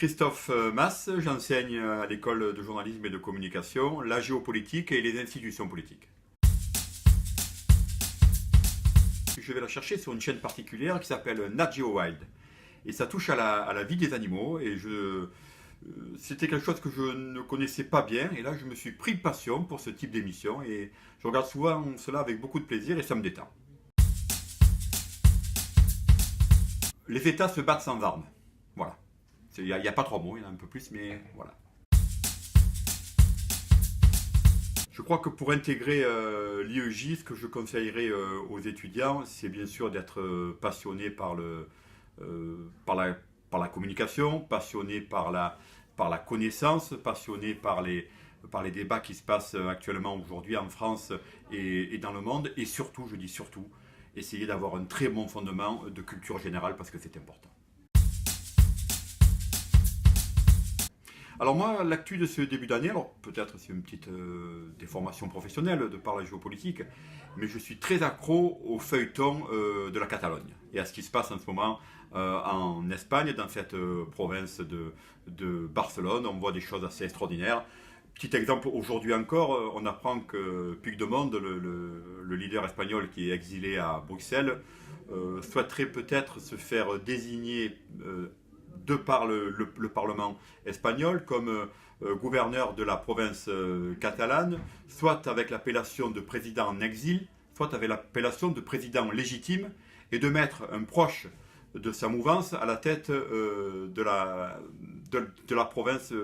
Christophe Masse, j'enseigne à l'école de journalisme et de communication, la géopolitique et les institutions politiques. Je vais la chercher sur une chaîne particulière qui s'appelle Nat Geo Wild. Et ça touche à la vie des animaux et c'était quelque chose que je ne connaissais pas bien et là je me suis pris de passion pour ce type d'émission et je regarde souvent cela avec beaucoup de plaisir et ça me détend. Les États se battent sans armes. Voilà. Il n'y a pas trois mots, il y en a un peu plus, mais voilà. Je crois que pour intégrer l'IEJ, ce que je conseillerais aux étudiants, c'est bien sûr d'être passionné par la communication, passionné par la connaissance, passionné par les débats qui se passent actuellement aujourd'hui en France et dans le monde, et surtout, je dis surtout, essayer d'avoir un très bon fondement de culture générale parce que c'est important. Alors moi, l'actu de ce début d'année, alors peut-être c'est une petite déformation professionnelle de par la géopolitique, mais je suis très accro au feuilleton de la Catalogne et à ce qui se passe en ce moment en Espagne, dans cette province de Barcelone. On voit des choses assez extraordinaires. Petit exemple, aujourd'hui encore, on apprend que Puigdemont, le leader espagnol qui est exilé à Bruxelles, souhaiterait peut-être se faire désigner de par le Parlement espagnol comme gouverneur de la province catalane, soit avec l'appellation de président en exil, soit avec l'appellation de président légitime, et de mettre un proche de sa mouvance à la tête de la province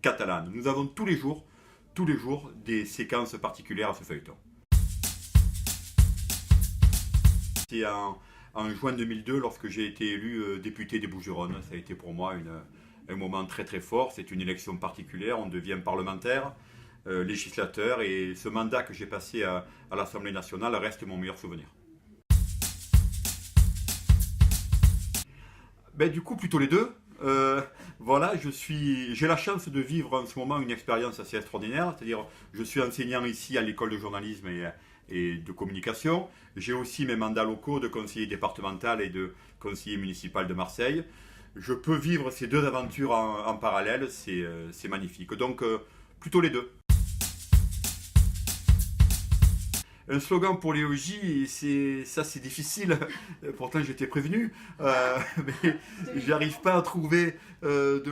catalane. Nous avons tous les jours des séquences particulières à ce feuilleton. C'est en juin 2002, lorsque j'ai été élu député des Bouches-du-Rhône. Ça a été pour moi un moment très très fort. C'est une élection particulière, on devient parlementaire, législateur, et ce mandat que j'ai passé à l'Assemblée nationale reste mon meilleur souvenir. Du coup, plutôt les deux. Voilà, j'ai la chance de vivre en ce moment une expérience assez extraordinaire, c'est-à-dire je suis enseignant ici à l'école de journalisme et de communication. J'ai aussi mes mandats locaux de conseiller départemental et de conseiller municipal de Marseille. Je peux vivre ces deux aventures en parallèle, c'est magnifique. Donc, plutôt les deux. Un slogan pour l'IEJ, c'est difficile, pourtant j'étais prévenu, mais j'arrive pas à trouver de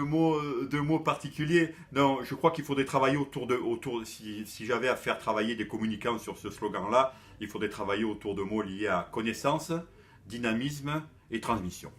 mots particuliers. Non, je crois qu'il faudrait travailler si j'avais à faire travailler des communicants sur ce slogan-là, il faudrait travailler autour de mots liés à connaissance, dynamisme et transmission.